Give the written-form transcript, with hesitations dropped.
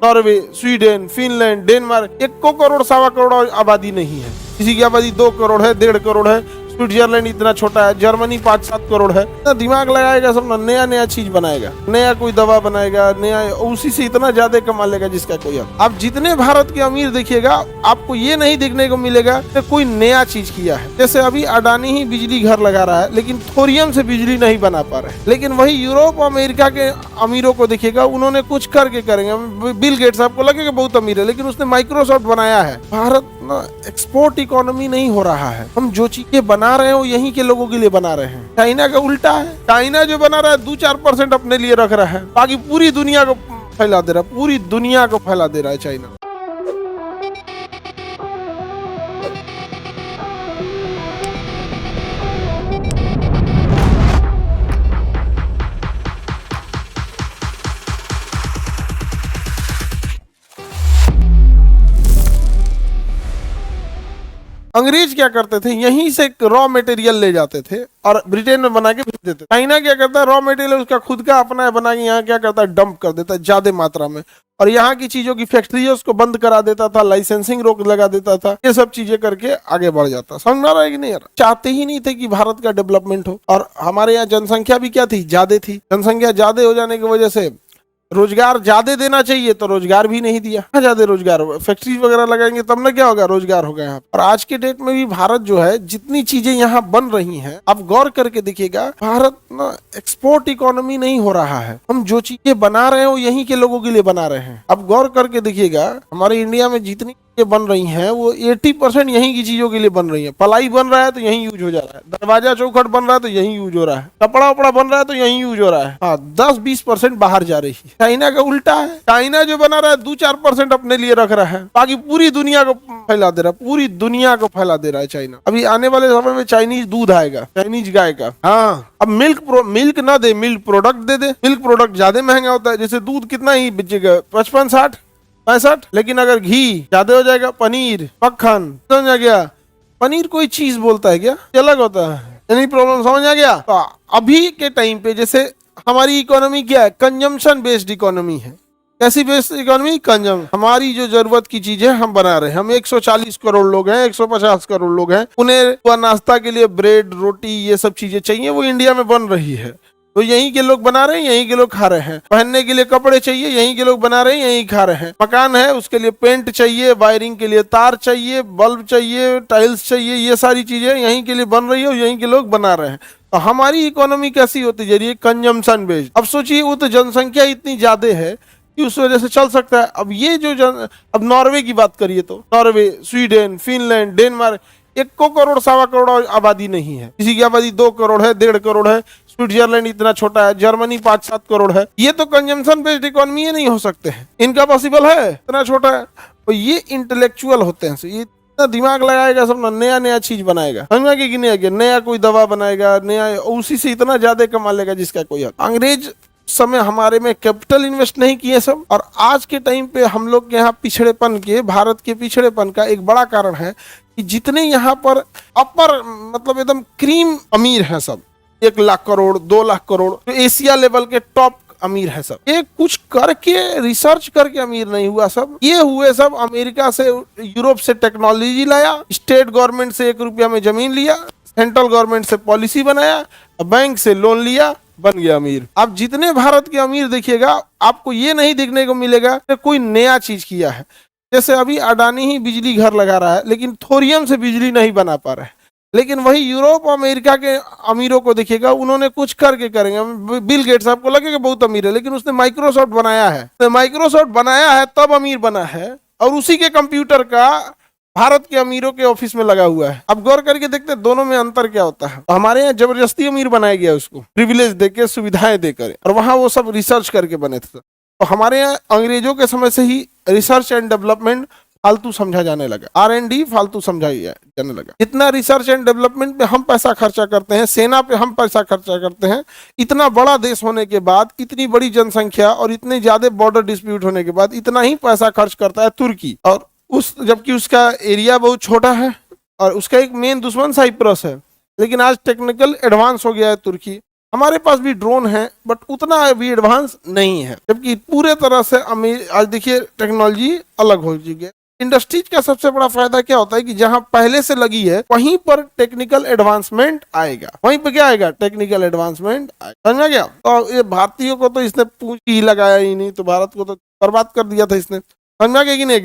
Norway, Sweden, Finland, Denmark, 1 crore सवा करोड़ आबादी नहीं है। किसी की आबादी 2 करोड़ है, 1.5 करोड़ है। स्विट्जरलैंड इतना छोटा है, जर्मनी 5-7 करोड़ है। इतना दिमाग लगाएगा सब ना, नया नया चीज बनाएगा, नया कोई दवा बनाएगा, नया उसी से इतना ज्यादा कमा लेगा जिसका कोई हद। आप जितने भारत के अमीर देखिएगा, आपको ये नहीं देखने को मिलेगा कि कोई नया चीज किया है। जैसे अभी अडानी ही बिजली घर लगा रहा है, लेकिन थोरियम से बिजली नहीं बना पा रहे। लेकिन वही यूरोप अमेरिका के अमीरों को देखिएगा, उन्होंने कुछ करके करेंगे। बिल गेट्स आपको लगेगा बहुत अमीर है, लेकिन उसने माइक्रोसॉफ्ट बनाया है। भारत ना एक्सपोर्ट इकोनॉमी नहीं हो रहा है। हम जो चीजें बना रहे हैं वो यहीं के लोगों के लिए बना रहे हैं। चाइना का उल्टा है। चाइना जो बना रहा है 2-4% अपने लिए रख रहा है, बाकी पूरी दुनिया को फैला दे रहा है, पूरी दुनिया को फैला दे रहा है चाइना। अंग्रेज क्या करते थे, यहीं से रॉ मटेरियल ले जाते थे और ब्रिटेन में बना के भेज देते। चाइना क्या करता है, रॉ मटेरियल उसका खुद का अपना बना के यहाँ क्या करता है, डंप कर देता है ज्यादा मात्रा में, और यहाँ की चीजों की फैक्ट्री उसको बंद करा देता था, लाइसेंसिंग रोक लगा देता था। ये सब चीजें करके आगे बढ़ जाता। समझ में आ रहा है कि नहीं यार? चाहते ही नहीं थे कि भारत का डेवलपमेंट हो। और हमारे यहाँ जनसंख्या भी क्या थी, ज्यादा थी। जनसंख्या ज्यादा हो जाने की वजह से रोजगार ज्यादा देना चाहिए तो रोजगार भी नहीं दिया। ज्यादा रोजगार, फैक्ट्री वगैरह लगाएंगे तब ना क्या होगा, रोजगार होगा यहाँ। और आज के डेट में भी भारत जो है, जितनी चीजें यहाँ बन रही हैं, आप गौर करके देखिएगा, भारत ना एक्सपोर्ट इकोनॉमी नहीं हो रहा है। हम जो चीजें बना रहे हैं वो यहीं के लोगों के लिए बना रहे हैं। आप गौर करके देखिएगा, हमारे इंडिया में जितनी बन रही हैं वो 80% यहीं की चीजों के लिए बन रही है। पलाई बन रहा है तो यहीं यूज हो जा रहा है, दरवाजा चौखट बन रहा है तो यहीं यूज हो रहा है, कपड़ा वपड़ा बन रहा है तो यहीं यूज हो रहा है। हाँ, 10-20% बाहर जा रही है। चाइना का उल्टा है। चाइना जो बना रहा है 2-4% अपने लिए रख रहा है, बाकी पूरी दुनिया को फैला दे रहा है, पूरी दुनिया को फैला दे रहा है चाइना। अभी आने वाले समय में चाइनीज दूध आएगा, चाइनीज गाय का। हाँ, अब मिल्क ना दे, मिल्क प्रोडक्ट दे दे। मिल्क प्रोडक्ट ज्यादा महंगा होता है। जैसे दूध कितना ही बेचेगा, 55-60-65, लेकिन अगर घी ज्यादा हो जाएगा, पनीर, मक्खन, समझ आ गया? पनीर कोई चीज बोलता है क्या, अलग होता है। एनी प्रॉब्लम, समझ आ गया? तो अभी के टाइम पे जैसे हमारी इकोनॉमी क्या है, कंजम्पशन बेस्ड इकोनॉमी है। कैसी बेस्ड इकोनॉमी? हमारी जो जरूरत की चीजें हम बना रहे हैं। हम 140 करोड़ लोग हैं, 150 करोड़ लोग हैं, उन्हें नाश्ता के लिए ब्रेड, रोटी, ये सब चीजें चाहिए, वो इंडिया में बन रही है। तो यहीं के लोग बना रहे हैं, यहीं के लोग खा रहे हैं। पहनने के लिए कपड़े चाहिए, यहीं के लोग बना रहे हैं, यहीं खा रहे हैं। मकान है, उसके लिए पेंट चाहिए, वायरिंग के लिए तार चाहिए, बल्ब चाहिए, टाइल्स चाहिए, ये सारी चीजें यहीं के लिए बन रही है और यहीं के लोग बना रहे हैं। तो हमारी इकोनॉमी कैसी होती जा रही है, कंजम्पशन बेस्ड। अब सोचिए, वो तो जनसंख्या इतनी ज्यादा है कि उस वजह से चल सकता है। अब ये जो अब नॉर्वे की बात करिए तो Norway, Sweden, Finland, Denmark, 1 crore सवा करोड़ आबादी नहीं है। किसी की आबादी 2 करोड़ है, 1.5 करोड़ है। स्विट्जरलैंड इतना छोटा है, जर्मनी 5-7 करोड़ है। ये तो कंजम्पशन बेस्ड इकोनॉमी ही नहीं हो सकते हैं। इनका पॉसिबल है, इतना छोटा है। तो ये इंटेलेक्चुअल होते हैं, ये इतना दिमाग लगाएगा सब ना, नया नया चीज बनाएगा। समझ में कि नहीं आएगा? नया कोई दवा बनाएगा, नया, उसी से इतना ज्यादा कमा लेगा जिसका कोई हद। अंग्रेज समय हमारे में कैपिटल इन्वेस्ट नहीं किए सब। और आज के टाइम पे हम लोग के यहाँ पिछड़ेपन के, भारत के पिछड़ेपन का एक बड़ा कारण है कि जितने यहाँ पर अपर मतलब एकदम क्रीम अमीर हैं सब, 1 लाख करोड़, 2 लाख करोड़, तो एशिया लेवल के टॉप अमीर है सब। ये कुछ करके, रिसर्च करके अमीर नहीं हुआ सब। ये हुए सब अमेरिका से, यूरोप से टेक्नोलॉजी लाया, स्टेट गवर्नमेंट से 1 रुपया में जमीन लिया, सेंट्रल गवर्नमेंट से पॉलिसी बनाया, बैंक से लोन लिया, बन गया अमीर। आप जितने भारत के अमीर देखिएगा, आपको ये नहीं देखने को मिलेगा कि कोई नया चीज किया है। जैसे अभी अडानी ही बिजली घर लगा रहा है, लेकिन थोरियम से बिजली नहीं बना पा रहा है। लेकिन वही यूरोप अमेरिका के अमीरों को देखिएगा, उन्होंने कुछ करके करेंगे। बिल गेट्स आपको लगेगा बहुत अमीर है, लेकिन उसने माइक्रोसॉफ्ट बनाया है। तो माइक्रोसॉफ्ट बनाया है तब अमीर बना है, और उसी के कंप्यूटर का भारत के अमीरों के ऑफिस में लगा हुआ है। अब गौर करके देखते हैं दोनों में अंतर क्या होता है। तो हमारे यहाँ जबरदस्ती अमीर बनाया गया, उसको प्रिविलेज देके, सुविधाएं देकर, और वहां वो सब रिसर्च करके बने थे। तो हमारे यहाँ अंग्रेजों के समय से ही रिसर्च एंड डेवलपमेंट फालतू समझा जाने लगा, R&D फालतू समझा जाने लगा। इतना रिसर्च एंड डेवलपमेंट पे हम पैसा खर्चा करते हैं, सेना पे हम पैसा खर्चा करते हैं। इतना बड़ा देश होने के बाद, इतनी बड़ी जनसंख्या और इतने ज्यादा बॉर्डर डिस्प्यूट होने के बाद, इतना ही पैसा खर्च करता है तुर्की, और जबकि उसका एरिया बहुत छोटा है और उसका एक मेन दुश्मन साइप्रस है। लेकिन आज टेक्निकल एडवांस हो गया है तुर्की, हमारे पास भी ड्रोन है बट उतना भी एडवांस नहीं है, जबकि पूरे तरह से आज देखिए टेक्नोलॉजी अलग हो चुकी है। इंडस्ट्रीज का सबसे बड़ा फायदा क्या होता है कि जहां पहले से लगी है वहीं पर टेक्निकल एडवांसमेंट आएगा, वहीं पर क्या आएगा, टेक्निकल एडवांसमेंट आएगा। समझ में गया? तो ये भारतीयों को तो इसने पूंजी ही लगाया ही नहीं, तो भारत को तो बर्बाद कर दिया था इसने। समझ में आ गया कि नहीं?